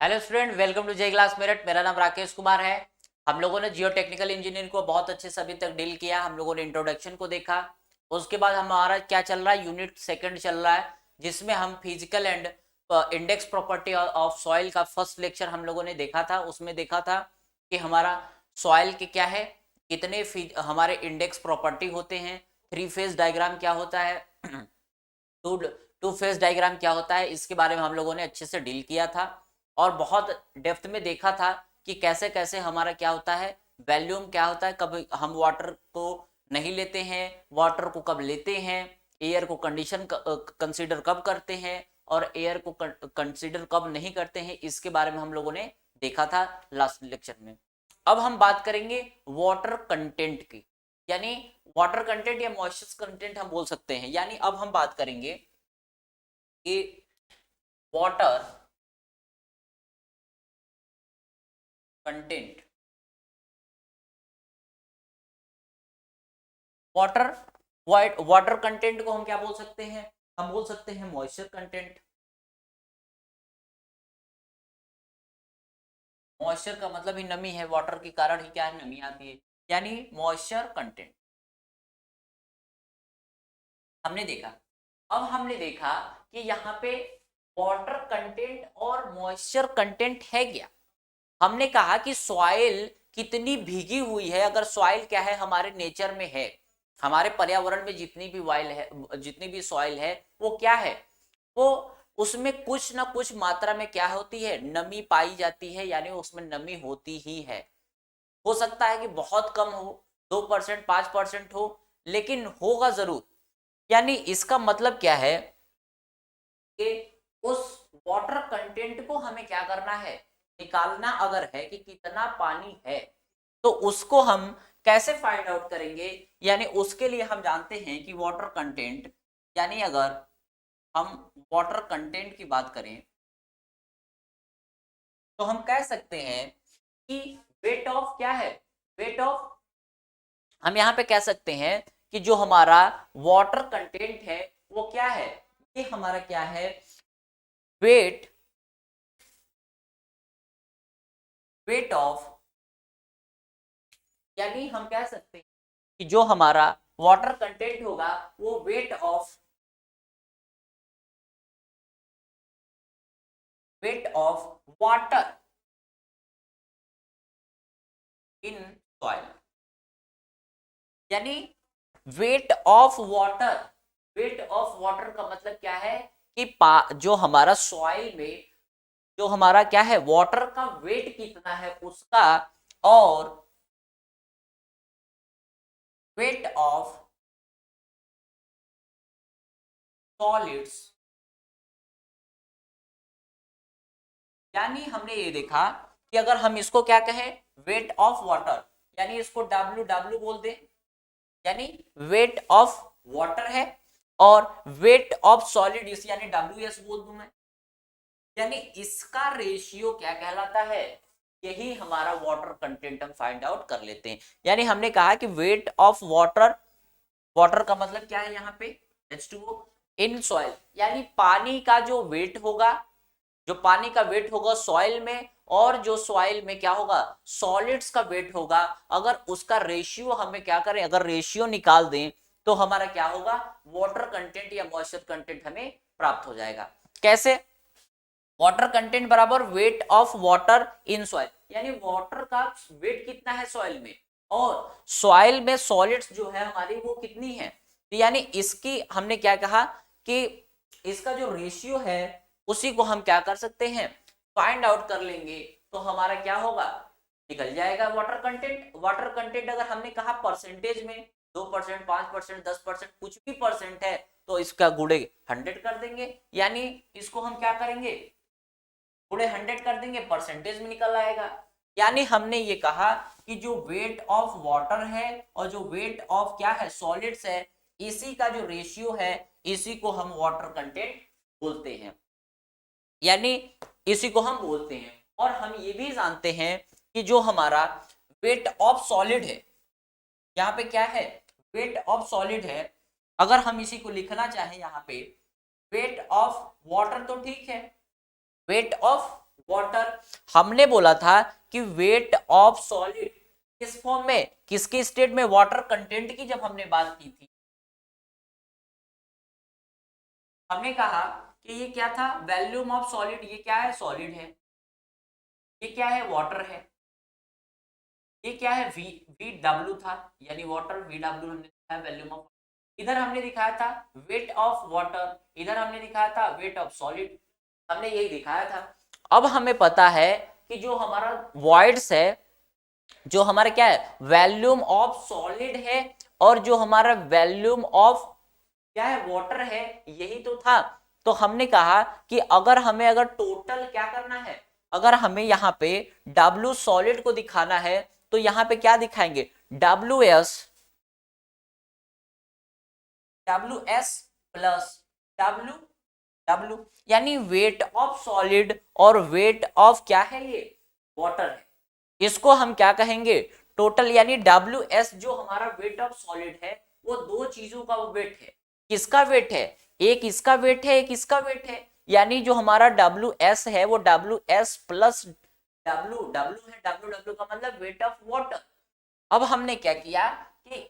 Hello student, welcome to J class Meerut. मेरा नाम राकेश कुमार है। हम लोगों ने जियो टेक्निकल इंजीनियरिंग को बहुत अच्छे से अभी तक डील किया। हम लोगों ने इंट्रोडक्शन को देखा। उसके बाद हमारा क्या चल रहा है, यूनिट सेकंड चल रहा है, जिसमें हम physical and index property of soil का फर्स्ट लेक्चर हम लोगों ने देखा था। उसमें देखा था कि हमारा सॉइल के क्या है, कितने हमारे इंडेक्स प्रॉपर्टी होते हैं, थ्री फेज डायग्राम क्या होता है, टू टू फेज डायग्राम क्या होता है, इसके बारे में हम लोगों ने अच्छे से डील किया था। और बहुत डेप्थ में देखा था कि कैसे कैसे हमारा क्या होता है, वैल्यूम क्या होता है, कब हम वाटर को नहीं लेते हैं, वाटर को कब लेते हैं, एयर को कंडीशन कंसीडर कब करते हैं और एयर को कंसीडर कब नहीं करते हैं, इसके बारे में हम लोगों ने देखा था लास्ट लेक्चर में। अब हम बात करेंगे वाटर कंटेंट की, यानी वाटर कंटेंट या मॉइस्चर कंटेंट हम बोल सकते हैं। यानी अब हम बात करेंगे कि water content, water water content को हम क्या बोल सकते हैं, हम बोल सकते हैं मॉइस्चर कंटेंट। मॉइस्चर का मतलब ही नमी है, वाटर के कारण ही क्या है, नमी आती है, यानी मॉइस्चर कंटेंट हमने देखा। अब हमने देखा कि यहाँ पे वाटर कंटेंट और मॉइस्चर कंटेंट है क्या। हमने कहा कि सॉइल कितनी भीगी हुई है। अगर सॉइल क्या है, हमारे नेचर में है, हमारे पर्यावरण में जितनी भी वाइल है, जितनी भी सॉइल है, वो क्या है, वो उसमें कुछ ना कुछ मात्रा में क्या होती है, नमी पाई जाती है, यानी उसमें नमी होती ही है। हो सकता है कि बहुत कम हो, 2% 5% हो, लेकिन होगा जरूर। यानी इसका मतलब क्या है कि उस वाटर कंटेंट को हमें क्या करना है, निकालना अगर है कि कितना पानी है, तो उसको हम कैसे फाइंड आउट करेंगे। यानी उसके लिए हम जानते हैं कि वाटर कंटेंट, यानी अगर हम वाटर कंटेंट की बात करें तो हम कह सकते हैं कि वेट ऑफ क्या है, वेट ऑफ, हम यहां पे कह सकते हैं कि जो हमारा वाटर कंटेंट है वो क्या है, ये हमारा क्या है, वेट, वेट ऑफ, यानी हम कह सकते हैं कि जो हमारा वाटर कंटेंट होगा वो weight of water in soil, यानी weight of water. Weight of water का मतलब क्या है कि जो हमारा सॉइल में जो हमारा क्या है, वाटर का वेट कितना है उसका, और वेट ऑफ सॉलिड्स। यानी हमने ये देखा कि अगर हम इसको क्या कहें, वेट ऑफ वाटर, यानी इसको डब्ल्यू डब्ल्यू बोल दे, यानी वेट ऑफ वाटर है, और वेट ऑफ सॉलिड यानी डब्ल्यू एस बोल दूं मैं, यानी इसका रेशियो क्या कहलाता है, यही हमारा वाटर कंटेंट हम फाइंड आउट कर लेते हैं। यानी हमने कहा कि वेट ऑफ वाटर, वाटर का मतलब क्या है यहाँ पे, H2O इन सॉइल, यानी पानी का जो वेट होगा, जो पानी का वेट होगा सॉइल में, और जो सॉइल में क्या होगा, सॉलिड्स का वेट होगा, अगर उसका रेशियो हमें क्या करें, अगर रेशियो निकाल दें तो हमारा क्या होगा, वाटर कंटेंट या मॉइस्चर कंटेंट हमें प्राप्त हो जाएगा। कैसे, वाटर कंटेंट बराबर wait of water in soil, यानी वाटर का वेट कितना है सॉइल में, और सॉइल में सॉलिड्स जो है हमारी वो कितनी है। तो यानी इसकी हमने क्या कहा कि इसका जो रेशियो है उसी को हम क्या कर सकते हैं, फाइंड आउट कर लेंगे, तो हमारा क्या होगा, निकल जाएगा वाटर कंटेंट। वाटर कंटेंट अगर हमने कहा परसेंटेज में 2% 5% 10% कुछ भी परसेंट है, तो इसका गुणे 100 कर देंगे, यानी इसको हम क्या करेंगे, पूरे 100 कर देंगे, परसेंटेज में निकल आएगा। यानी हमने ये कहा कि जो वेट ऑफ वाटर है और जो वेट ऑफ क्या है, सॉलिड्स है, इसी का जो रेशियो है, इसी को हम वाटर कंटेंट बोलते हैं, यानी इसी को हम बोलते हैं। और हम ये भी जानते हैं कि जो हमारा वेट ऑफ सॉलिड है, यहाँ पे क्या है, वेट ऑफ सॉलिड है, अगर हम इसी को लिखना चाहें यहाँ पे, वेट ऑफ वाटर तो ठीक है, वेट ऑफ वाटर। हमने बोला था कि वेट ऑफ सॉलिड किस फॉर्म में, किसके स्टेट में, वाटर कंटेंट की जब हमने बात की थी, हमने कहा कि ये क्या था, वॉल्यूम ऑफ सॉलिड, ये क्या है, सॉलिड है, ये क्या है, वाटर है, ये क्या है, वी वी डब्ल्यू था, यानी वाटर, वी डब्ल्यू हमने दिखाया वॉल्यूम ऑफ, इधर हमने दिखाया था वेट ऑफ वाटर, इधर हमने दिखाया था वेट ऑफ सॉलिड, हमने यही दिखाया था। अब हमें पता है कि जो हमारा वॉइड्स है, जो हमारा क्या है, वॉल्यूम ऑफ सॉलिड है, और जो हमारा वॉल्यूम ऑफ क्या है, वाटर है, यही तो था। तो हमने कहा कि अगर टोटल क्या करना है, अगर हमें यहाँ पे W सॉलिड को दिखाना है तो यहाँ पे क्या दिखाएंगे, WS प्लस W, यानी वेट ऑफ सॉलिड और वेट ऑफ क्या है, ये वाटर है, इसको हम क्या कहेंगे, टोटल। यानी WS जो हमारा वेट ऑफ सॉलिड है, वो दो चीजों का वेट है। किसका वेट है, एक इसका वेट है, एक इसका वेट है, यानी जो हमारा WS है वो WS प्लस W है, W का मतलब वेट ऑफ वाटर। अब हमने क्या किया कि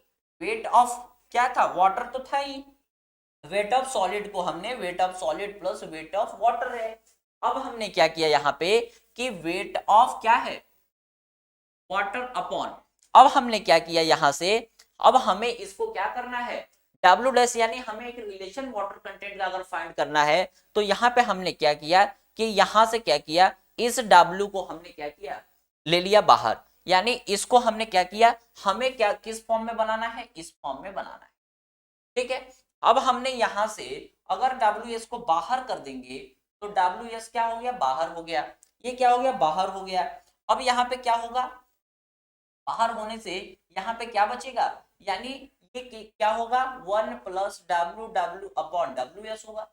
वेट ऑफ क्या था, वाटर तो था ही, वेट ऑफ सॉलिड को हमने weight of solid plus wait of water है। अब हमने क्या किया यहाँ पे कि वेट ऑफ क्या है, वाटर अपॉन, अब हमने क्या किया यहां से, अब हमें इसको क्या करना है, डब्ल्यू डैश, यानी हमें एक रिलेशन वाटर कंटेंट का अगर फाइंड करना है तो यहाँ पे हमने क्या किया कि यहां से क्या किया, इस डब्ल्यू को हमने क्या किया, ले लिया बाहर, यानी इसको हमने क्या किया, हमें क्या किस फॉर्म में बनाना है, इस फॉर्म में बनाना है, ठीक है। अब हमने यहां से अगर WS को बाहर कर देंगे तो WS क्या हो गया, बाहर हो गया, ये क्या हो गया, बाहर हो गया। अब यहाँ पे क्या होगा, बाहर होने से यहाँ पे क्या बचेगा, यानी ये क्या होगा, 1 प्लस डब्ल्यू अपॉन WS होगा,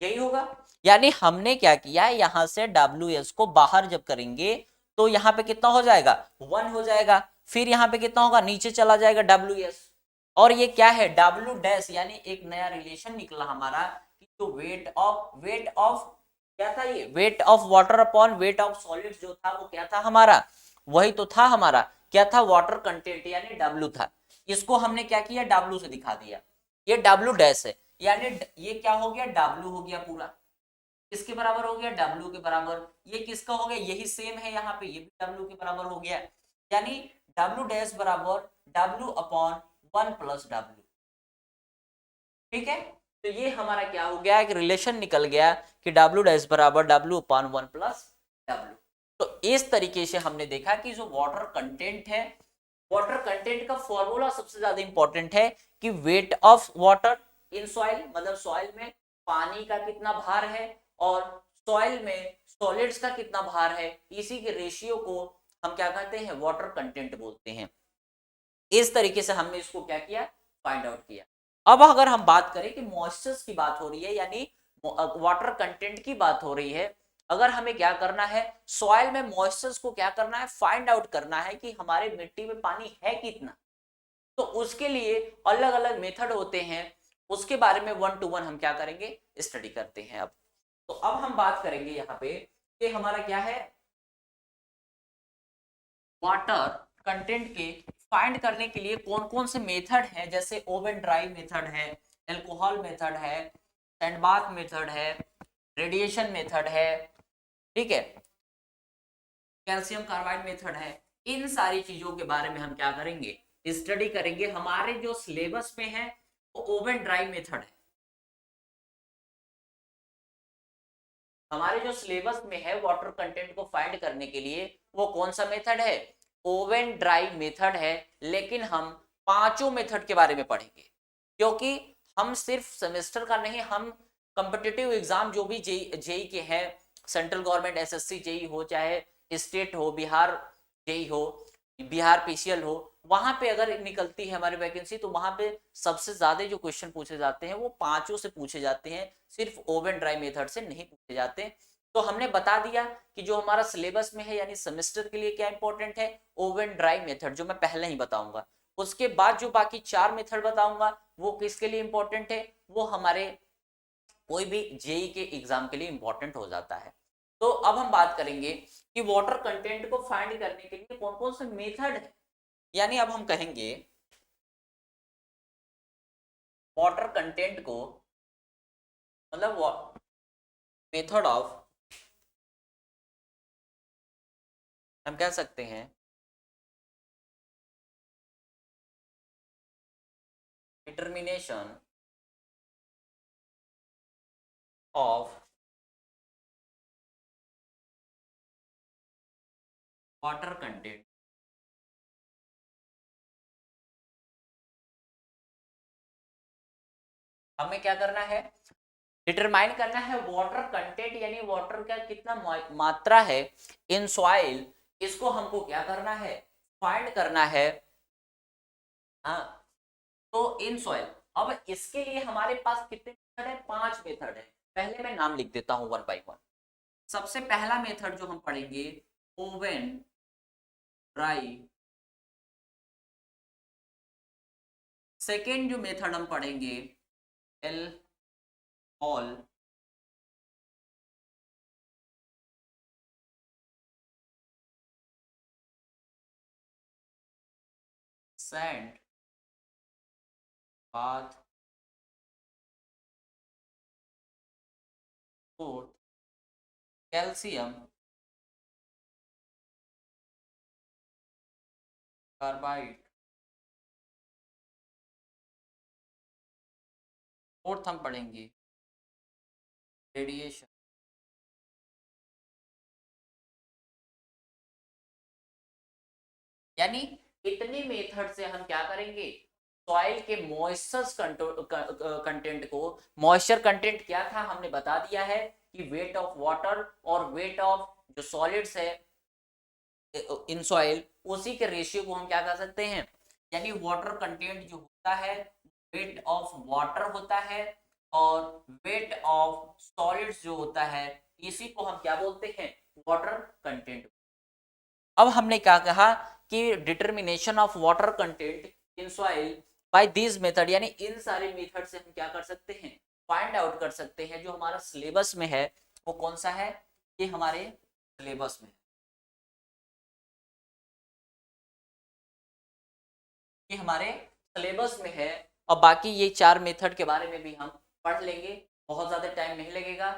यही होगा। यानी हमने क्या किया, यहां से WS को बाहर जब करेंगे तो यहाँ पे कितना हो जाएगा, 1 हो जाएगा, फिर यहाँ पे कितना होगा, नीचे चला जाएगा WS, और ये क्या है, W डैश, यानी एक नया रिलेशन निकला हमारा कि जो वेट ऑफ क्या था, ये wait of water upon weight of solids जो था वो क्या था हमारा, वही तो था हमारा, क्या था, वाटर कंटेंट, यानी W था। इसको हमने क्या किया, W से दिखा दिया, ये W डैश है, यानी ये क्या हो गया, W हो गया पूरा, किसके बराबर हो गया, W के बराबर। ये किसका हो गया, यही सेम है यहाँ पे, ये भी W के बराबर हो गया, यानी W डैश बराबर W अपॉन 1 प्लस W, ठीक है। तो ये हमारा क्या हो गया, एक रिलेशन निकल गया कि W डैश बराबर W अपॉन 1 प्लस W। तो इस तरीके से हमने देखा कि जो वाटर कंटेंट है, वाटर कंटेंट का फॉर्मूला सबसे ज्यादा इंपॉर्टेंट है कि wait of water in soil, मतलब सॉइल में पानी का कितना भार है और सॉइल में सॉलिड्स का कितना भार है, इसी के रेशियो को हम क्या कहते हैं, वाटर कंटेंट बोलते हैं। इस तरीके से हमने इसको क्या किया, फाइंड आउट किया। अब अगर हम बात करें कि मॉइस्चर्स की बात हो रही है, यानी वाटर कंटेंट की बात हो रही है, अगर हमें क्या करना है, सॉइल में मॉइस्चर्स को क्या करना है, फाइंड आउट करना है कि हमारे मिट्टी में पानी है कितना, तो उसके लिए अलग अलग मेथड होते हैं, उसके बारे में 1 to 1 हम क्या करेंगे, स्टडी करते हैं। अब तो अब हम बात करेंगे यहाँ पे कि हमारा क्या है, वाटर कंटेंट के फाइंड करने के लिए कौन कौन से मेथड हैं, जैसे ओवन ड्राई मेथड है, एल्कोहल मेथड है, सैंडबाथ मेथड है, रेडिएशन मेथड है, ठीक है, कैल्शियम कार्बाइड मेथड है। इन सारी चीजों के बारे में हम क्या करेंगे, स्टडी करेंगे। हमारे जो सिलेबस में है वो ओवन ड्राई मेथड है, हमारे जो सिलेबस में है वाटर कंटेंट को फाइंड करने के लिए वो कौन सा मेथड है, ओवन ड्राई मेथड है। लेकिन हम पांचों मेथड के बारे में पढ़ेंगे, क्योंकि हम सिर्फ सेमेस्टर का नहीं, हम कॉम्पिटिटिव एग्जाम जो भी जेई के हैं, सेंट्रल गवर्नमेंट एसएससी जेई हो, चाहे स्टेट हो, बिहार जेई हो, बिहार पीसीएल हो, वहां पे अगर निकलती है हमारी वैकेंसी तो वहां पे सबसे ज्यादा जो क्वेश्चन पूछे जाते हैं वो पांचों से पूछे जाते हैं, सिर्फ ओवन ड्राई मेथड से नहीं पूछे जाते। तो हमने बता दिया कि जो हमारा सिलेबस में है, यानी सेमेस्टर के लिए क्या इंपॉर्टेंट है, ओवन ड्राई मेथड, जो मैं पहले ही बताऊंगा। उसके बाद जो बाकी 4 मेथड बताऊंगा वो किसके लिए इंपॉर्टेंट है, वो हमारे कोई भी जेई के एग्जाम के लिए इंपॉर्टेंट हो जाता है। तो अब हम बात करेंगे कि वाटर कंटेंट को फाइंड करने के लिए कौन कौन से मेथड है। यानी अब हम कहेंगे वाटर कंटेंट को, मतलब मेथड ऑफ, हम कह सकते हैं डिटर्मिनेशन ऑफ वाटर कंटेंट। हमें क्या करना है, डिटरमाइन करना है वाटर कंटेंट, यानी वाटर का कितना मात्रा है इन सॉइल, इसको हमको क्या करना है, फाइंड करना है। हाँ, तो इन सॉइल, अब इसके लिए हमारे पास कितने मेथड है, 5 मेथड है। पहले मैं नाम लिख देता हूं वन बाय वन। सबसे पहला मेथड जो हम पढ़ेंगे, ओवन ड्राई। सेकेंड जो मेथड हम पढ़ेंगे, L all. Sand bath. Fourth calcium carbide. Fourth हम पढ़ेंगे रेडिएशन। यानी इतने मेथड से हम क्या करेंगे, सॉइल के मॉइस्चर कंटेंट को, मॉइस्चर कंटेंट क्या था हमने बता दिया है कि वेट ऑफ वाटर और वेट ऑफ जो सॉलिड्स है इन सॉइल, उसी के रेशियो को हम क्या कर सकते हैं, यानी वाटर कंटेंट जो होता है वेट ऑफ वाटर होता है, और वेट ऑफ सॉलिड्स जो होता है इसी को हम क्या बोलते हैं, वाटर कंटेंट। अब हमने क्या कहा कि determination of water content in soil by this method, यानी इन सारे मेथड से हम क्या कर सकते हैं, फाइंड आउट कर सकते हैं। जो हमारा सिलेबस में है वो कौन सा है, ये हमारे सिलेबस में, ये हमारे सिलेबस में है। और बाकी ये 4 मेथड के बारे में भी हम पढ़ लेंगे, बहुत ज्यादा टाइम नहीं लगेगा,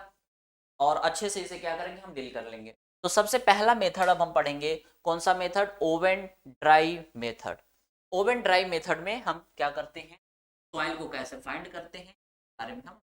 और अच्छे से इसे क्या करेंगे, हम डील कर लेंगे। तो सबसे पहला मेथड अब हम पढ़ेंगे, कौन सा method, oven dry method. Oven dry method में हम क्या करते हैं, सॉइल को कैसे फाइंड करते हैं बारे में हम।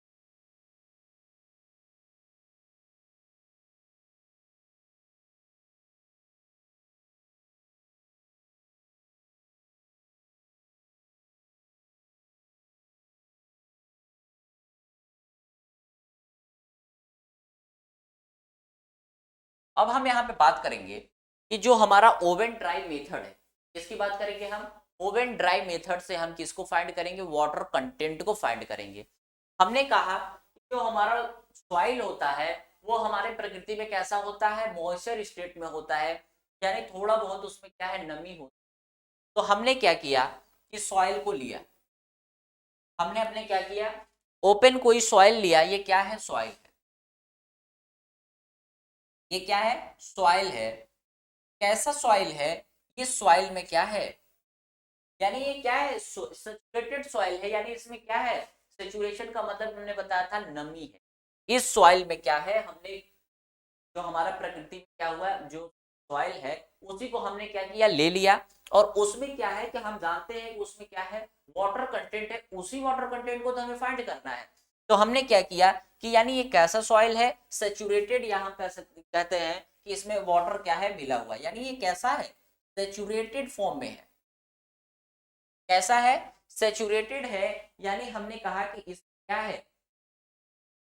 अब हम यहाँ पे बात करेंगे कि जो हमारा ओवन ड्राई मेथड है, इसकी बात करेंगे हम। ओवन ड्राई मेथड से हम किसको फाइंड करेंगे, वाटर कंटेंट को फाइंड करेंगे। हमने कहा कि जो हमारा सॉइल होता है वो हमारे प्रकृति में कैसा होता है, मॉइस्चर स्टेट में होता है, यानी थोड़ा बहुत उसमें क्या है, नमी होती है। तो हमने क्या किया कि सॉइल को लिया, हमने अपने क्या किया, ओपन कोई सॉइल लिया, ये क्या है, सॉइल है, ये क्या है, सॉइल है। कैसा सॉइल है, ये सॉइल में क्या है, यानी ये क्या है, सैचुरेटेड सॉइल है, यानी इसमें क्या है, सैचुरेशन का मतलब हमने बताया था नमी है। इस सॉइल में क्या है, हमने जो हमारा प्रकृति में क्या हुआ, जो सॉइल है उसी को हमने क्या किया, ले लिया। और उसमें क्या है कि हम जानते हैं कि उसमें क्या है, वाटर कंटेंट है, उसी वाटर कंटेंट को तो हमें फाइंड करना है। तो हमने क्या किया कि यानी ये कैसा सॉइल है, सेचुरेटेड, या हम कहते हैं कि इसमें वाटर क्या है, मिला हुआ, यानी ये कैसा है, सेचुरेटेड फॉर्म में है। कैसा है, सेचुरेटेड है, यानी हमने कहा कि इस क्या है,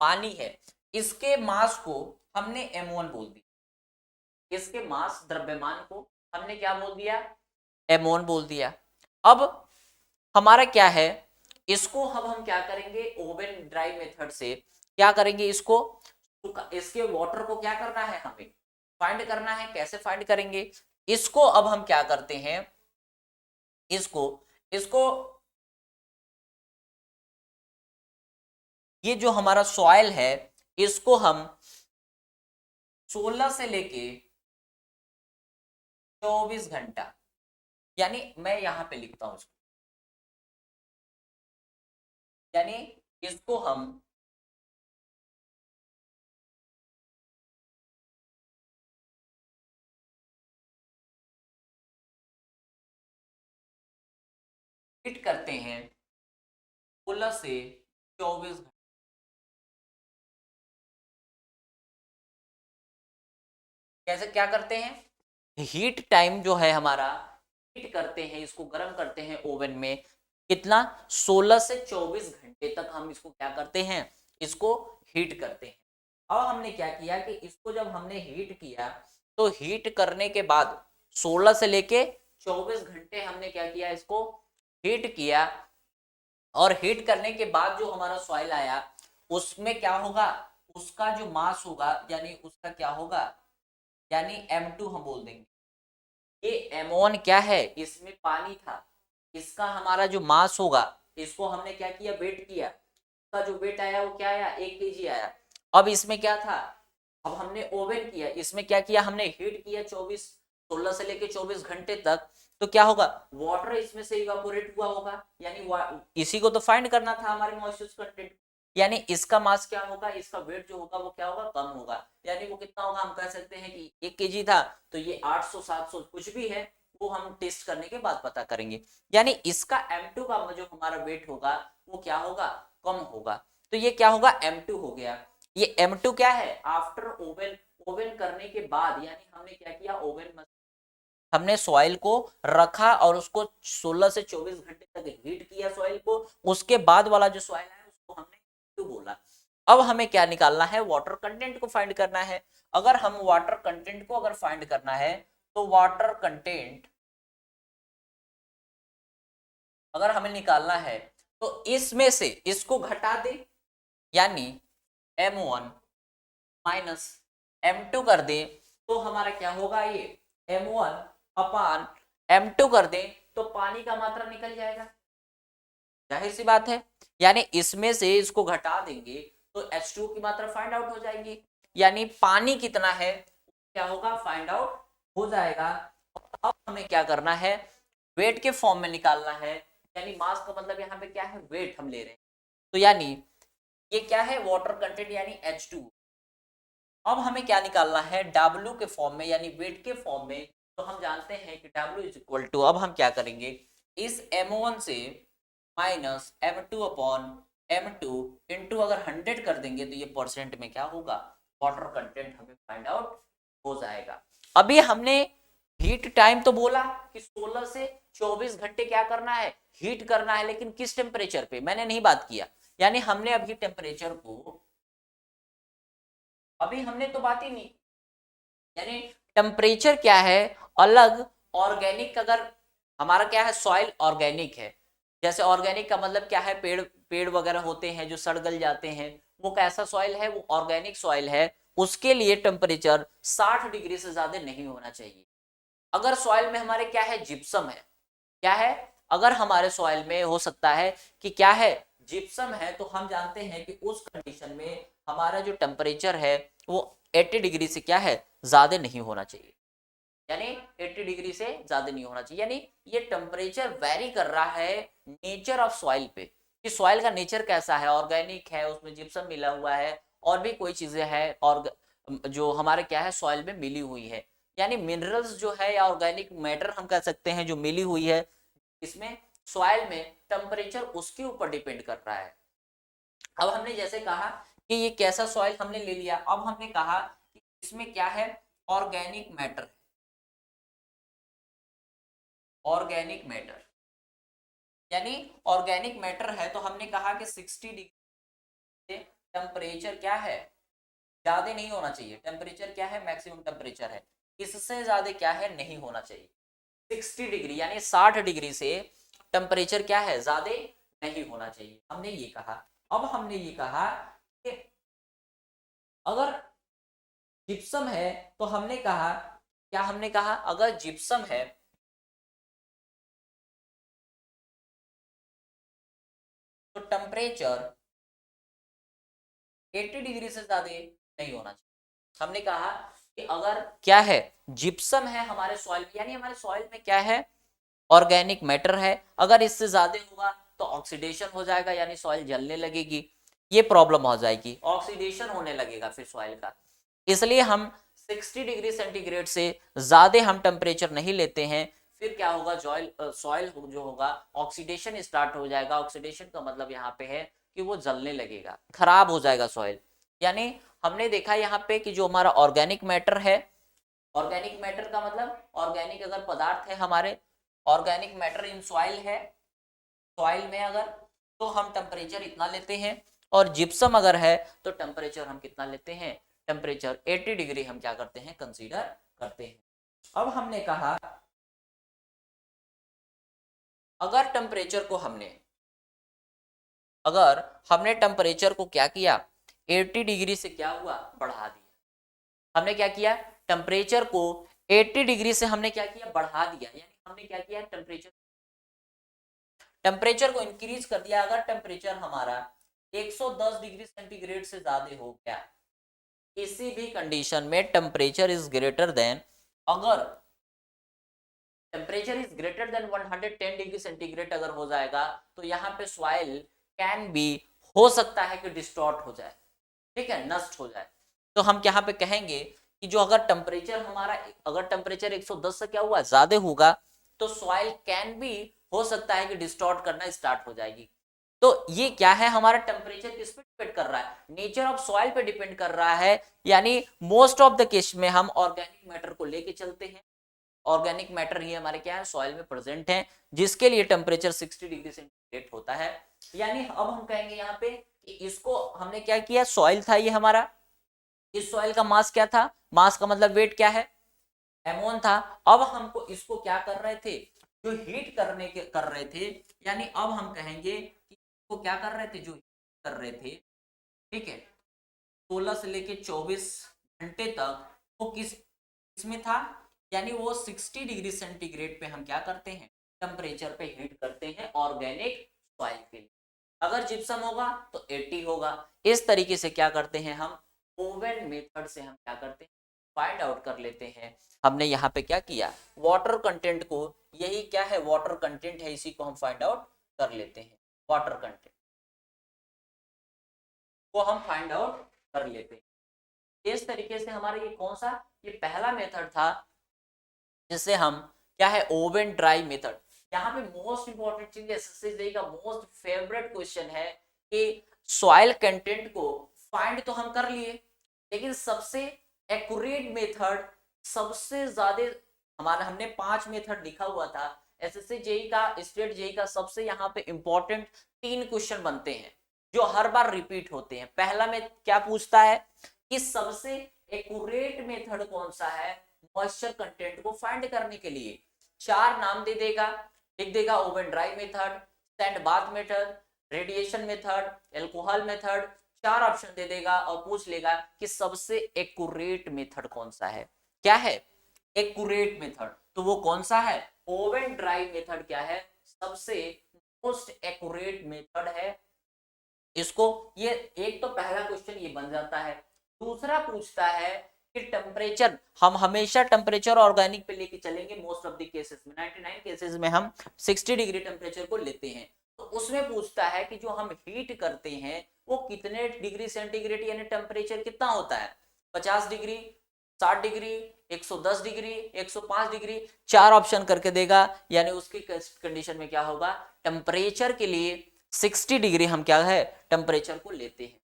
पानी है। इसके मास को हमने M1 बोल दिया, इसके मास द्रव्यमान को हमने क्या बोल दिया, M1 बोल दिया। अब हमारा क्या है, इसको अब हम क्या करेंगे, ओवन ड्राई मेथड से क्या करेंगे, इसको इसके वाटर को क्या करना है, हमें फाइंड करना है। कैसे फाइंड करेंगे, इसको अब हम क्या करते हैं, इसको इसको ये जो हमारा सॉइल है इसको हम 16 से लेके 24 घंटा, यानी मैं यहां पे लिखता हूं इसको, यानी इसको हम हीट करते हैं 16 से 24 घंटे। कैसे क्या करते हैं, हीट टाइम जो है हमारा, हीट करते हैं इसको, गर्म करते हैं ओवन में, कितना, 16 से 24 घंटे तक हम इसको क्या करते हैं, इसको हीट करते हैं। अब हमने क्या किया कि इसको जब हमने हीट किया तो हीट करने के बाद 16 से लेके 24 घंटे हमने क्या किया, इसको हीट किया। और हीट करने के बाद जो हमारा सॉइल आया उसमें क्या होगा, उसका जो मास होगा यानी उसका क्या होगा, यानी M2 हम बोल देंगे। ये M1 क्या है, इसमें पानी था, इसका हमारा जो मास होगा, इसको हमने क्या किया, वेट किया, इसका जो वेट आया वो क्या आया, 1 kg आया। अब इसमें क्या था, अब हमने ओवन किया, इसमें क्या किया, हमने हीट किया 16 से लेके 24 घंटे तक, तो क्या होगा, वाटर इसमें से इवापोरेट हुआ होगा, यानी इसी को तो फाइंड करना था हमारे मॉइस्चर कंटेंट, यानी इसका मास क्या होगा, इसका वेट जो होगा वो क्या होगा, कम होगा। यानी वो कितना होगा, हम कह सकते हैं कि 1 kg था, तो ये 800 700 कुछ भी है, वो हम टेस्ट करने के बाद पता करेंगे। यानी इसका M2 का जो हमारा वेट होगा वो क्या होगा, कम होगा। तो ये क्या होगा, M2 हो गया। ये M2 क्या है, आफ्टर ओवन, ओवन करने के बाद, यानी हमने क्या किया, ओवन में हमने सॉइल को रखा और उसको 16 से 24 घंटे तक हीट किया सॉइल को, उसके बाद वाला जो सॉइल है उसको हमने M2 बोला। अब हमें क्या निकालना है, वाटर कंटेंट को फाइंड करना है। अगर हम वाटर कंटेंट को अगर फाइंड करना है तो वाटर कंटेंट अगर हमें निकालना है तो इसमें से इसको घटा दे, यानी M1 माइनस M2 कर दे, तो हमारा क्या होगा, ये M1 अपान M2 कर दे तो पानी का मात्रा निकल जाएगा, जाहिर सी बात है। यानी इसमें से इसको घटा देंगे तो H2 की मात्रा फाइंड आउट हो जाएगी, यानी पानी कितना है क्या होगा, फाइंड आउट हो जाएगा। अब हमें क्या करना है, वेट के फॉर्म में निकालना है, यानी मास का मतलब यहाँ पे क्या है, वेट हम ले रहे हैं, तो यानी ये क्या है, वाटर कंटेंट यानी H2। अब हमें क्या निकालना है, W के फॉर्म में यानी वेट के फॉर्म में, तो हम जानते हैं कि W इज इक्वल टू, अब हम क्या करेंगे, इस M1 से minus M2 upon M2 into अगर 100 कर देंगे तो ये परसेंट में क्या होगा, वाटर कंटेंट हमें फाइंड आउट हो जाएगा। अभी हमने हीट टाइम तो बोला कि 16 से 24 घंटे क्या करना है, हीट करना है, लेकिन किस टेम्परेचर पे मैंने नहीं बात किया, यानी हमने अभी टेम्परेचर को, अभी हमने तो बात ही नहीं, यानी टेम्परेचर क्या है, अलग ऑर्गेनिक, अगर हमारा क्या है, सॉइल ऑर्गेनिक है, जैसे ऑर्गेनिक का मतलब क्या है, पेड़ पेड़ वगैरह होते हैं जो सड़ गल जाते हैं, वो कैसा सॉइल है, वो ऑर्गेनिक सॉइल है, उसके लिए टेम्परेचर 60 डिग्री से ज्यादा नहीं होना चाहिए। अगर सॉइल में हमारे क्या है, जिप्सम है, क्या है, अगर हमारे सॉइल में हो सकता है कि क्या है, जिप्सम है, तो हम जानते हैं कि उस कंडीशन में हमारा जो टेम्परेचर है वो 80 डिग्री से क्या है, ज्यादा नहीं होना चाहिए, यानी 80 डिग्री से ज्यादा नहीं होना चाहिए। यानी ये टेम्परेचर वेरी कर रहा है नेचर ऑफ सॉइल पे, कि सॉइल का नेचर कैसा है, ऑर्गेनिक है, उसमें जिप्सम मिला हुआ है, और भी कोई चीजें हैं और जो हमारे क्या है, सॉइल में मिली हुई है, यानी मिनरल्स जो है या ऑर्गेनिक मैटर हम कह सकते हैं जो मिली हुई है इसमें, सॉइल में टेम्परेचर उसके ऊपर डिपेंड कर रहा है। अब हमने जैसे कहा कि ये कैसा सॉइल हमने ले लिया, अब हमने कहा कि इसमें क्या है, ऑर्गेनिक मैटर, ऑर्गेनिक मैटर, यानी ऑर्गेनिक मैटर है, तो हमने कहा कि 60 डिग्री से टेम्परेचर क्या है, ज्यादा नहीं होना चाहिए, टेम्परेचर क्या है, मैक्सिमम टेम्परेचर है, इससे ज्यादा क्या है, नहीं होना चाहिए। 60 डिग्री यानी 60 डिग्री से टेम्परेचर क्या है, ज्यादा नहीं होना चाहिए, हमने ये कहा। अब हमने ये कहा कि अगर जिप्सम है, तो हमने कहा, क्या हमने कहा, अगर जिप्सम है तो टेम्परेचर 80 डिग्री से ज्यादा नहीं होना चाहिए। हमने कहा कि अगर क्या है, जिप्सम है हमारे सॉइल में, यानी हमारे सॉइल में क्या है, ऑर्गेनिक मैटर है, अगर इससे ज्यादा होगा तो ऑक्सीडेशन हो जाएगा, यानी सॉइल जलने लगेगी, ये प्रॉब्लम हो जाएगी, ऑक्सीडेशन होने लगेगा फिर सॉइल का। इसलिए हम 60 डिग्री सेंटीग्रेड से ज्यादा हम टेम्परेचर नहीं लेते हैं। फिर क्या होगा, सॉइल जो होगा ऑक्सीडेशन स्टार्ट हो जाएगा। ऑक्सीडेशन का मतलब यहाँ पे है कि वो जलने लगेगा, खराब हो जाएगा सॉइल। यानी हमने देखा यहाँ पे कि जो हमारा ऑर्गेनिक मैटर है, ऑर्गेनिक मैटर का मतलब ऑर्गेनिक अगर पदार्थ है हमारे, ऑर्गेनिक मैटर इन सॉइल है, सॉइल में अगर, तो हम टेम्परेचर इतना लेते हैं। और जिप्सम अगर है तो टेम्परेचर हम कितना लेते हैं, टेम्परेचर 80 डिग्री हम क्या करते हैं, कंसीडर करते हैं। अब हमने कहा अगर टेम्परेचर को अगर हमने टेम्परेचर को क्या किया, 80 डिग्री से क्या हुआ, बढ़ा दिया। हमने क्या किया, टेम्परेचर को 80 डिग्री से हमने क्या किया, बढ़ा दिया। यानी हमने क्या किया, टेम्परेचर को इंक्रीज कर दिया। अगर टेम्परेचर हमारा 110 डिग्री सेंटीग्रेड से ज्यादा हो गया, किसी भी कंडीशन में टेम्परेचर इज ग्रेटर देन, अगर temperature is greater than 110 degree centigrade अगर हो जाएगा, तो यहाँ पे सॉइल कैन बी, हो सकता है कि डिस्टॉर्ट हो जाए, ठीक है, नष्ट हो जाए। तो हम यहाँ पे कहेंगे कि जो अगर टेम्परेचर हमारा, अगर टेम्परेचर 110 से क्या हुआ, ज्यादा होगा, तो सॉइल कैन बी, हो सकता है कि डिस्टॉर्ट करना स्टार्ट हो जाएगी। तो ये क्या है, हमारा टेम्परेचर किस पे डिपेंड कर रहा है, नेचर ऑफ सॉइल पे डिपेंड कर रहा है। यानी मोस्ट ऑफ द केस में हम ऑर्गेनिक मैटर को लेके चलते हैं। ऑर्गेनिक मैटर ही हमारे क्या है, सॉइल में प्रेजेंट है, जिसके लिए टेम्परेचर 60 डिग्री सेंटीग्रेड होता है। यानी अब हम कहेंगे यहाँ पे कि इसको हमने क्या किया, सॉइल था ये हमारा, इस सॉइल का मास क्या था, मास का मतलब वेट क्या है, एमोन था। अब हमको इसको क्या कर रहे थे, जो हीट करने के कर रहे थे, यानी अब हम कहेंगे कि इसको क्या कर रहे थे, जो हीट कर रहे थे, ठीक है, 16 से लेके 24 घंटे तक वो किसमें था, यानी वो 60 डिग्री सेंटीग्रेड पे हम क्या करते हैं, टेम्परेचर पे हीट करते हैं ऑर्गेनिक सॉइल के लिए। अगर जिप्सम होगा तो 80 होगा। इस तरीके से क्या करते हैं हम, ओवन मेथड से हम क्या करते हैं, फाइंड आउट कर लेते हैं। हमने यहाँ पे क्या किया, वाटर कंटेंट को, यही क्या है, वाटर कंटेंट है, इसी को हम फाइंड आउट कर लेते हैं। वाटर कंटेंट को हम फाइंड आउट कर लेते हैं। इस तरीके से हमारा ये कौन सा, ये पहला मेथड था, जिससे हम क्या है, ओवन ड्राई मेथड। यहाँ पे मोस्ट इंपॉर्टेंट चीज एसएससी का मोस्ट फेवरेट क्वेश्चन है कि सॉइल कंटेंट को फाइंड तो हम कर लिए, लेकिन सबसे एक्यूरेट मेथड, सबसे ज्यादा, हमारा हमने 5 मेथड लिखा हुआ था। एसएससी जेई का, स्टेट जेई का सबसे यहाँ पे इंपॉर्टेंट 3 क्वेश्चन बनते हैं जो हर बार रिपीट होते हैं। पहला में क्या पूछता है कि सबसे एक्यूरेट मेथड कौन सा है मॉइस्चर कंटेंट को फाइंड करने के लिए। 4 नाम दे देगा, लिख देगा, oven dry method, sand bath method, radiation method, alcohol method, 4 option दे देगा और पूछ लेगा कि सबसे एक्यूरेट मेथड कौन सा है। क्या है, एक्यूरेट मेथड, तो वो कौन सा है, ओवन ड्राई मेथड क्या है, सबसे मोस्ट एक्यूरेट मेथड है। इसको, ये एक तो पहला क्वेश्चन ये बन जाता है। दूसरा पूछता है कि टेम्परेचर, हम हमेशा टेम्परेचर ऑर्गेनिक पे लेके चलेंगे। मोस्ट ऑफ द केसेस में, 99 केसेस में हम 60 डिग्री टेम्परेचर को लेते हैं। तो उसमें पूछता है कि जो हम हीट करते हैं वो कितने डिग्री सेंटीग्रेड, यानी टेम्परेचर कितना होता है, 50 degree, 60 degree, 110 degree, 105 degree, 4 option करके देगा। यानी उसकी कंडीशन में क्या होगा, टेम्परेचर के लिए 60 डिग्री हम क्या है, टेम्परेचर को लेते हैं।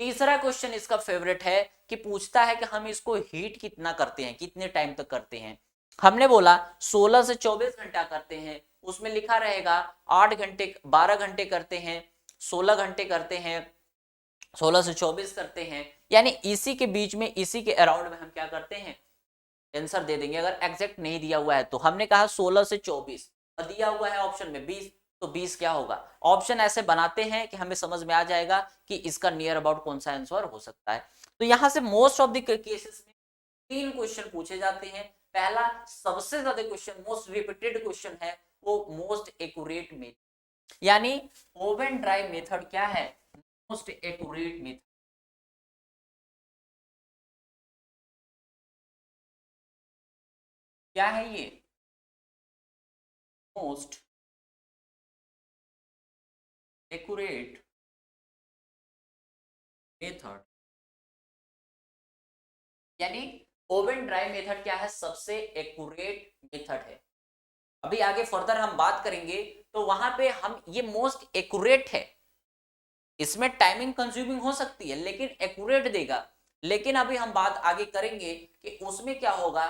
तीसरा क्वेश्चन इसका फेवरेट है कि पूछता है कि हम इसको हीट कितना करते हैं, कितने टाइम तक करते हैं। हमने बोला 16 से 24 घंटा करते हैं, उसमें लिखा रहेगा 8 घंटे, 12 घंटे करते हैं, 16 घंटे करते हैं, 16 से 24 करते हैं। यानी इसी के बीच में, इसी के अराउंड में हम क्या करते हैं, आंसर दे देंगे। अगर एग्जैक्ट नहीं दिया हुआ है तो हमने कहा 16 से 24, और दिया हुआ है ऑप्शन में 20, तो 20 क्या होगा। ऑप्शन ऐसे बनाते हैं कि हमें समझ में आ जाएगा कि इसका नियर अबाउट कौन सा आंसर हो सकता है। तो यहां से मोस्ट ऑफ द केसेस में 3 क्वेश्चन पूछे जाते हैं। पहला सबसे ज्यादा क्वेश्चन, मोस्ट रिपीटेड क्वेश्चन है वो मोस्ट एक्यूरेट मेथड, यानी ओवन ड्राई मेथड क्या है, मोस्ट एक्यूरेट मेथड। क्या है ये? मोस्ट एक्यूरेट मेथड, यानी ओवन ड्राई मेथड क्या है? सबसे एक्यूरेट मेथड है। अभी आगे फर्दर हम बात करेंगे तो वहां पे हम ये मोस्ट एक्यूरेट है, इसमें टाइमिंग कंज्यूमिंग हो सकती है लेकिन एक्यूरेट देगा। लेकिन अभी हम बात आगे करेंगे कि उसमें क्या होगा,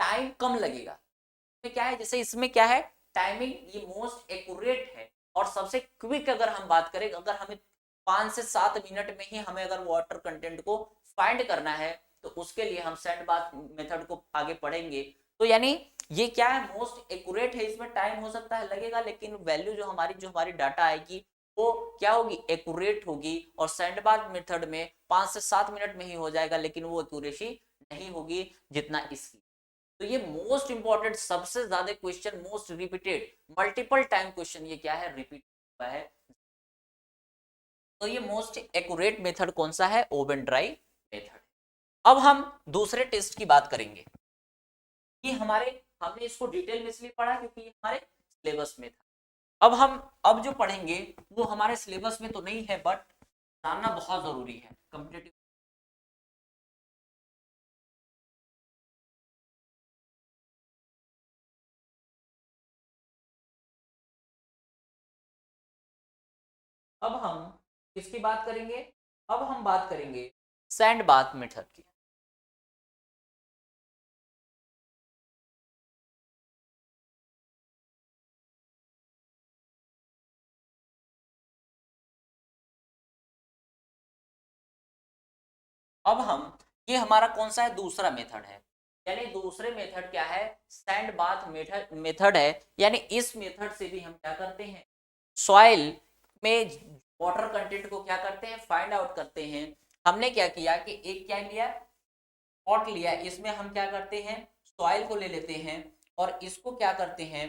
टाइम कम लगेगा। इसमें क्या है, जैसे इसमें क्या है, टाइमिंग ये मोस्ट एक्यूरेट है और सबसे क्विक अगर हम बात करें, अगर हमें 5 से 7 मिनट में ही हमें अगर वाटर कंटेंट को फाइंड करना है तो उसके लिए हम सैंड बाथ मेथड को आगे पढ़ेंगे। तो यानी ये क्या है, मोस्ट एक्यूरेट है, इसमें टाइम हो सकता है लगेगा लेकिन वैल्यू जो हमारी डाटा आएगी वो क्या होगी, एक्यूरेट होगी। और सैंड बाथ मेथड में 5 से 7 मिनट में ही हो जाएगा लेकिन वो एक्यूरेसी नहीं होगी जितना इसकी। तो ये मोस्ट इंपॉर्टेंट, सबसे ज्यादा question, most repeated, multiple time question ये क्या है, रिपीट हुआ है। तो ये मोस्ट एक्यूरेट मेथड कौन सा है, ओवन ड्राई मेथड। अब हम दूसरे टेस्ट की बात करेंगे। ये हमारे, हमने इसको डिटेल में इसलिए पढ़ा क्योंकि ये हमारे सिलेबस में था। अब जो पढ़ेंगे वो हमारे सिलेबस में तो नहीं है बट जानना बहुत जरूरी है कॉम्पिटिटिव। अब हम किसकी बात करेंगे, अब हम बात करेंगे सैंड बाथ मेथड की। अब हम, ये हमारा कौन सा है, दूसरा मेथड है। यानी दूसरे मेथड क्या है, सैंड बाथ मेथड है। यानी इस मेथड से भी हम क्या करते हैं, सॉइल में वाटर कंटेंट को क्या करते हैं, फाइंड आउट करते हैं। हमने क्या किया कि एक क्या लिया, पॉट लिया, इसमें हम क्या करते हैं, सॉइल को ले लेते हैं और इसको क्या करते हैं,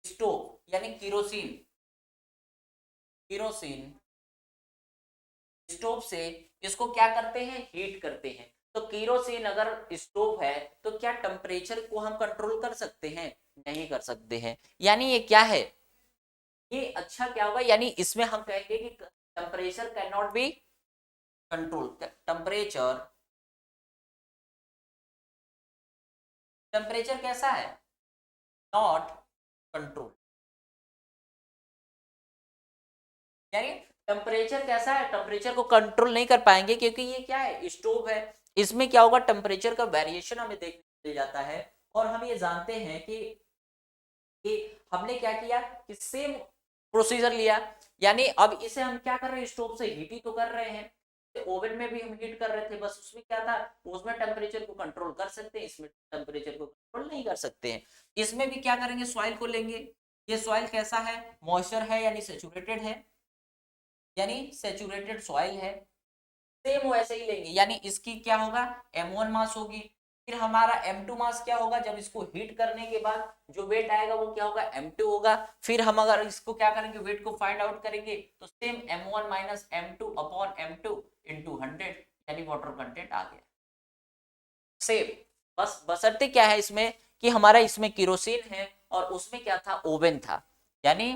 स्टोव यानी किरोसिन, किरोसिन स्टोव से इसको क्या करते हैं, हीट करते हैं। तो केरोसिन अगर स्टोव है तो क्या टेम्परेचर को हम कंट्रोल कर सकते हैं, नहीं कर सकते हैं। यानी ये क्या है, ये अच्छा क्या होगा, यानी इसमें हम कहेंगे कि temperature can not be control, temperature, temperature कैसा है, नॉट कंट्रोल। यानी टेम्परेचर कैसा है, टेम्परेचर को कंट्रोल नहीं कर पाएंगे क्योंकि ये क्या है, स्टोव है। इसमें क्या होगा, टेम्परेचर का वेरिएशन हमें देखने मिल जाता है। और हम ये जानते हैं कि हमने क्या किया कि सेम प्रोसीजर लिया। यानी अब इसे हम क्या कर रहे हैं, स्टोव से हीट ही तो कर रहे हैं। ओवन में भी हम हीट कर रहे थे, बस उसमें क्या था, उसमें टेम्परेचर को कंट्रोल कर सकते हैं, इसमें टेम्परेचर को कंट्रोल नहीं कर सकते हैं। इसमें भी क्या करेंगे, सॉइल को लेंगे। ये सॉइल कैसा है, मॉइस्चर है यानी सेचुरेटेड है, यानी सेचुरेटेड सॉइल है। सेम वैसे ही लेंगे, यानी इसकी क्या होगा, m1 मास होगी। फिर हमारा m2 मास क्या होगा, जब इसको हीट करने के बाद जो वेट आएगा वो क्या होगा, m2 होगा। फिर हम अगर इसको क्या करेंगे, वेट को फाइंड आउट करेंगे तो same m1 minus m2 upon m2 into 100, यानी वाटर कंटेंट आ गया सेम। बस बशर्ते क्या है इसमें कि हमारा इसमें केरोसिन है और उसमें क्या था, ओवन था। यानी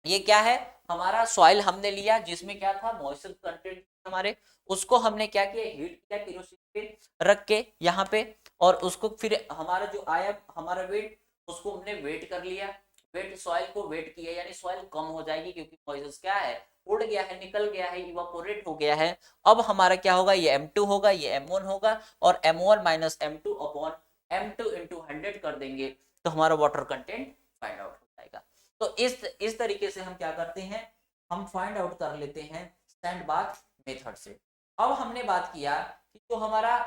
ये क्या है, हमारा सॉइल हमने लिया जिसमें क्या था, मॉइस्चर कंटेंट हमारे, उसको हमने क्या किया, हीट किया केरोसिन पे रख के यहाँ पे। और उसको फिर हमारा जो आया हमारा वेट, उसको हमने वेट कर लिया, वेट सॉइल को वेट किया, यानी सॉइल कम हो जाएगी क्योंकि मॉइस्चर क्या है, उड़ गया है, निकल गया है, इवापोरेट हो गया है। अब हमारा क्या होगा, ये m2 होगा, ये m1 होगा, और m1 minus m2 upon m2 into 100 कर देंगे तो हमारा वाटर कंटेंट फाइंड आउट हो जाएगा। तो इस तरीके से हम क्या करते हैं, हम फाइंड आउट कर लेते हैं सैंड बाथ मेथड से। अब हमने बात किया कि जो हमारा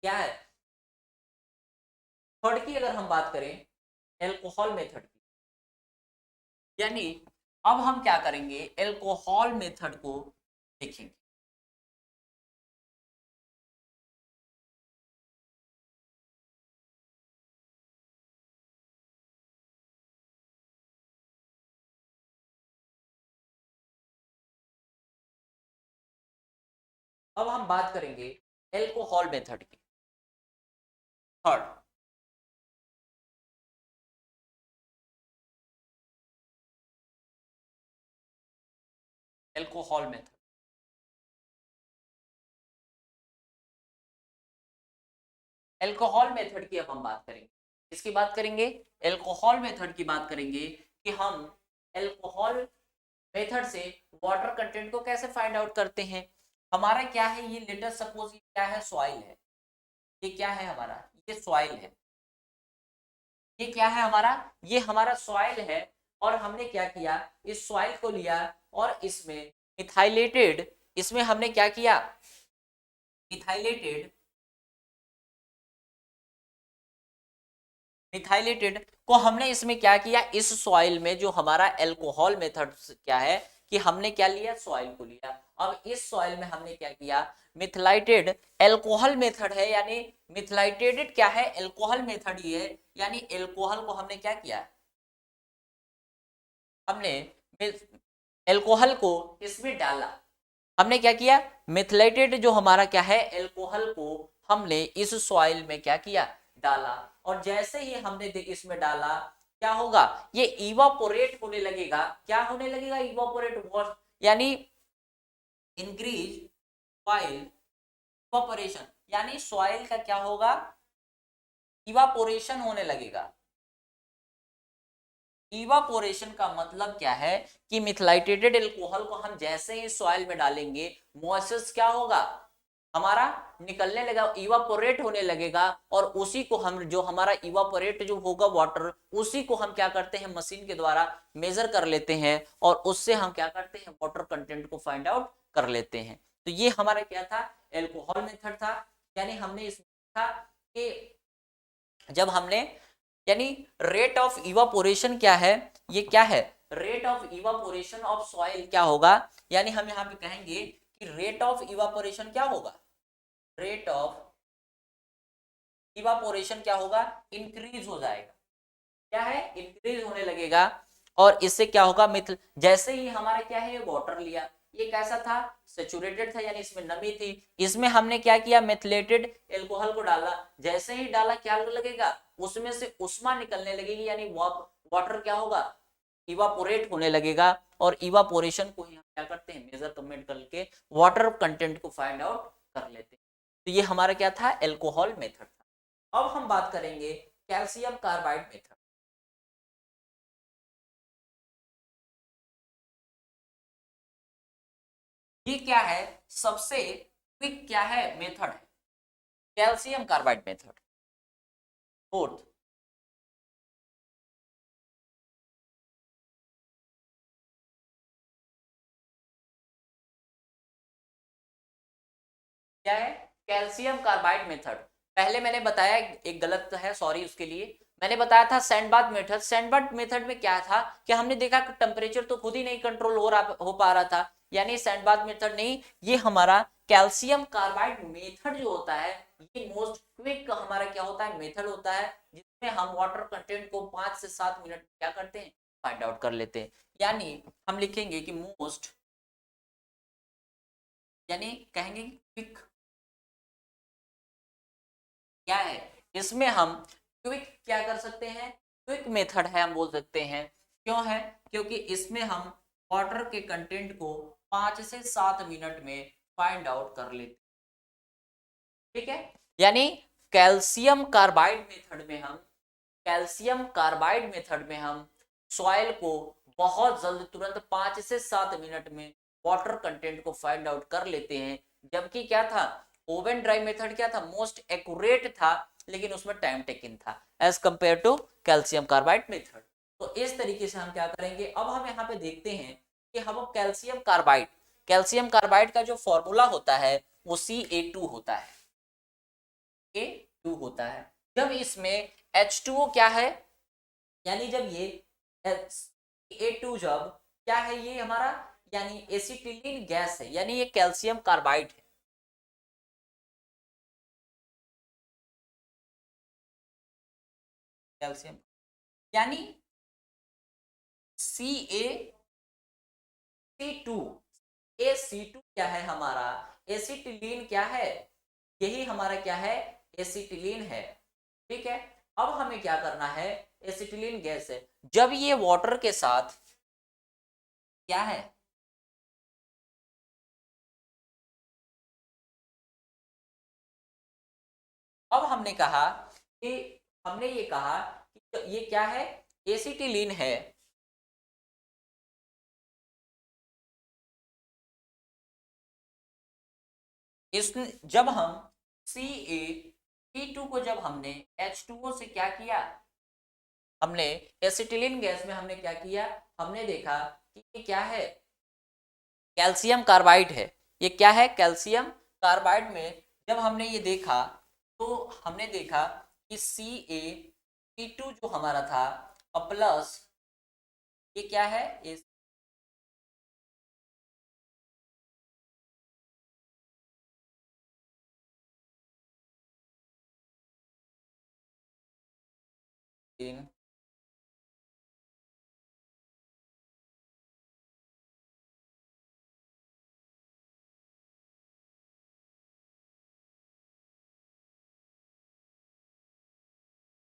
क्या है, थर्ड की अगर हम बात करें, एल्कोहल मेथड की। यानी अब हम क्या करेंगे, एल्कोहल मेथड को देखेंगे। अब हम बात करेंगे एल्कोहल मेथड की, third. Alcohol method. Alcohol method की अब हम बात करेंगे, किसकी बात करेंगे, एल्कोहल मेथड की बात करेंगे कि हम एल्कोहल मेथड से वाटर कंटेंट को कैसे फाइंड आउट करते हैं। हमारा क्या है, ये लेटर सपोज ये क्या है, सॉइल है, ये क्या है हमारा, ये सॉइल है, ये क्या है हमारा, ये हमारा सॉइल है। और हमने क्या किया, इस सॉइल को लिया और इसमें मिथाइलेटेड, इसमें हमने क्या किया, मिथाइलेटेड, मिथाइलेटेड को हमने इसमें क्या किया, इस सॉइल में जो हमारा एल्कोहल मेथड क्या है कि हमने क्या लिया, सॉइल को लिया। अब इस सॉइल में हमने क्या किया, मिथलाइटेड एल्कोहल मेथड है, यानी मिथलाइटेड क्या है, एल्कोहल मेथड ही है, यानी एल्कोहल को हमने क्या किया, हमने एल्कोहल को इसमें डाला। हमने क्या किया, मिथलेटेड जो हमारा क्या है एल्कोहल को हमने इस सॉइल में क्या किया, डाला। और जैसे ही हमने इसमें डाला, क्या होगा, ये इवापोरेट होने लगेगा। क्या होने लगेगा, इवापोरेट वॉश, यानी इंक्रीज सॉइल इवापोरेशन, यानी सॉइल का क्या होगा, इवापोरेशन होने लगेगा। इवापोरेशन का मतलब क्या है कि मिथलाइटेटेड एल्कोहल को हम जैसे ही सॉइल में डालेंगे, मॉइस्चर क्या होगा, हमारा निकलने लगा, इवापोरेट होने लगेगा। और उसी को हम, जो हमारा इवापोरेट जो होगा वाटर, उसी को हम क्या करते हैं, मशीन के द्वारा मेजर कर लेते हैं और उससे हम क्या करते हैं, वाटर कंटेंट को फाइंड आउट कर लेते हैं। तो ये हमारा क्या था, एल्कोहल मेथड था। यानी हमने इसमें था कि जब हमने, यानी रेट ऑफ इवापोरेशन क्या है, ये क्या है, rate of evaporation of soil क्या होगा, यानी हम यहाँ पे कहेंगे कि रेट ऑफ इवापोरेशन क्या होगा, रेट ऑफ इवापोरेशन क्या होगा, इंक्रीज हो जाएगा, क्या है, इंक्रीज होने लगेगा। और इससे क्या होगा, मिथ, जैसे ही हमारा क्या है, वाटर लिया, ये कैसा था, सेचुरेटेड था, यानी इसमें नमी थी, इसमें हमने क्या किया, मेथिलेटेड एल्कोहल को डाला। जैसे ही डाला क्या लगेगा, उसमें से उष्मा निकलने लगेगी, यानी वाटर क्या होगा, इवापोरेट होने लगेगा। और इवापोरेशन को ही हम क्या करते हैं, मेजरमेंट करके वाटर कंटेंट को फाइंड आउट कर लेते हैं। तो ये हमारा क्या था, एल्कोहल मेथड था। अब हम बात करेंगे कैल्शियम कार्बाइड मेथड। ये क्या है, सबसे क्विक क्या है, मेथड है, कैल्शियम कार्बाइड मेथड। फोर्थ, क्या है, कैल्शियम कार्बाइड मेथड। पहले मैंने बताया, एक गलत है, सॉरी उसके लिए, मैंने बताया था सैंडबाथ मेथड। सैंडबाथ मेथड में क्या था कि हमने देखा कि टेम्परेचर तो खुद ही नहीं कंट्रोल हो पा रहा था, यानी सैंडबाथ मेथड नहीं, ये हमारा कैल्शियम कार्बाइड मेथड जो होता है, ये मोस्ट क्विक हमारा क्या होता है, मेथड होता है, जिसमें हम वाटर कंटेंट को 5 से 7 मिनट क्या करते हैं, फाइंड आउट कर लेते हैं। यानी हम लिखेंगे कि मोस्ट, यानी कहेंगे क्विक क्या है, इसमें हम क्विक क्या कर सकते हैं, क्विक मेथड है हम बोल सकते हैं। क्यों है, क्योंकि इसमें हम वाटर के कंटेंट को 5 से 7 मिनट में फाइंड आउट कर लेते हैं। ठीक है, यानी कैल्शियम कार्बाइड मेथड में हम, कैल्शियम कार्बाइड मेथड में हम सॉइल को बहुत जल्द, तुरंत 5 से 7 मिनट में वाटर कंटेंट को फाइंड आउट कर लेते हैं। जबकि क्या था, ओवन ड्राई मेथड क्या था, मोस्ट एक्यूरेट था, लेकिन उसमें टाइम टेकिंग था as compare to calcium carbide method. तो इस तरीके से हम क्या करेंगे, अब हम यहाँ पे देखते हैं कि हम कैल्शियम कार्बाइड, कैल्शियम कार्बाइड का जो फॉर्मूला होता है वो Ca2 होता है, A2 होता है। जब इसमें H2O क्या है, यानी जब ये A2 जब क्या है, ये हमारा यानी एसिटिलीन गैस है, यानी ये कैल्शियम कार्बाइड है, कैल्शियम, यानी CaC2, AC2 क्या है हमारा, एसिटिलीन क्या है, यही हमारा क्या है, एसिटिलीन है। ठीक है, अब हमें क्या करना है, एसिटिलीन गैस है, जब ये वाटर के साथ क्या है, अब हमने कहा कि हमने ये कहा कि ये क्या है, एसिटिलीन है। इस जब हम CaC2 को जब हमने H2O से क्या किया, हमने एसिटिलीन गैस में हमने क्या किया, हमने देखा कि ये क्या है, कैल्शियम कार्बाइड है। ये क्या है, कैल्शियम कार्बाइड में जब हमने ये देखा तो हमने देखा कि CaC2 जो हमारा था प्लस ये क्या है,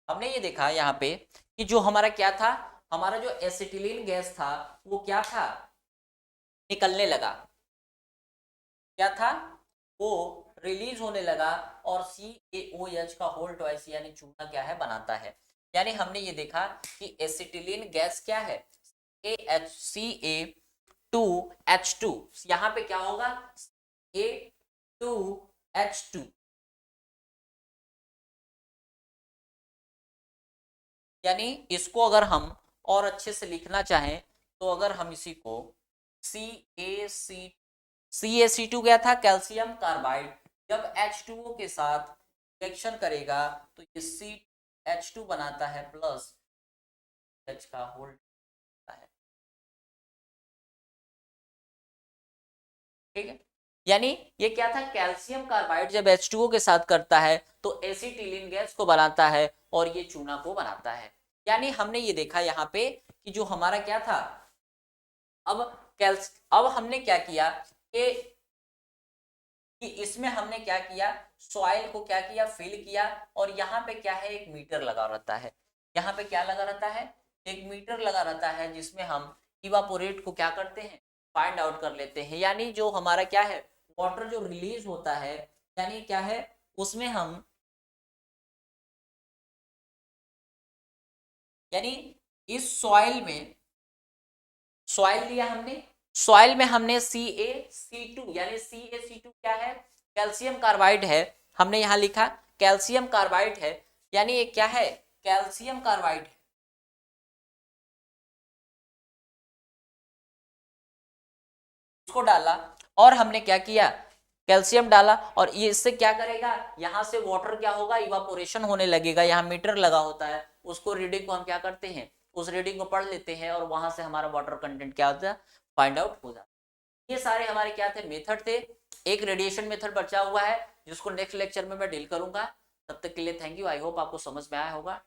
हमने ये देखा यहाँ पे कि जो हमारा क्या था, हमारा जो एसिटिलीन गैस था वो क्या था, निकलने लगा, क्या था, वो रिलीज होने लगा और CaOH का होल ट्वाइस यानी चूना क्या है, बनाता है। यानी हमने ये देखा कि एसिटिलीन गैस क्या है, CaH2, यहाँ पे क्या होगा, A2H2, यानी इसको अगर हम और अच्छे से लिखना चाहें तो अगर हम इसी को CaC2 क्या था, कैल्शियम कार्बाइड, जब H2O के साथ रिएक्शन करेगा तो ये CH2 बनाता है प्लस H का होल है, ठीक है। यानी ये क्या था, कैल्शियम कार्बाइड जब H2O के साथ करता है तो एसिटिलीन गैस को बनाता है और ये चूना को बनाता है। यानी हमने ये देखा यहाँ पे कि जो हमारा क्या था, अब अब हमने क्या किया कि इसमें हमने क्या किया, सॉइल को क्या किया, फिल किया, और यहाँ पे क्या है, एक मीटर लगा रहता है, यहाँ पे क्या लगा रहता है, एक मीटर लगा रहता है, जिसमें हम इवापोरेट को क्या करते हैं, फाइंड आउट कर लेते हैं। यानी जो हमारा क्या है, वाटर जो रिलीज होता है, यानी क्या है, उसमें हम, यानी इस सॉइल लिया हमने, सॉइल में हमने CaC2 यानी CaC2 क्या है, कैल्शियम कार्बाइड है, हमने यहां लिखा कैल्शियम कार्बाइड है, यानी ये क्या है, कैल्शियम कार्बाइड है, इसको डाला और हमने क्या किया, कैल्शियम डाला, और ये इससे क्या करेगा, यहां से वाटर क्या होगा, इवापोरेशन होने लगेगा। यहाँ मीटर लगा होता है, उसको रीडिंग को हम क्या करते हैं, उस रीडिंग को पढ़ लेते हैं और वहां से हमारा वाटर कंटेंट क्या होता है, फाइंड आउट हो जाता है। ये सारे हमारे क्या थे, मेथड थे। एक रेडिएशन मेथड बचा हुआ है जिसको नेक्स्ट लेक्चर में मैं डील करूंगा। तब तक के लिए थैंक यू, आई होप आपको समझ में आया होगा।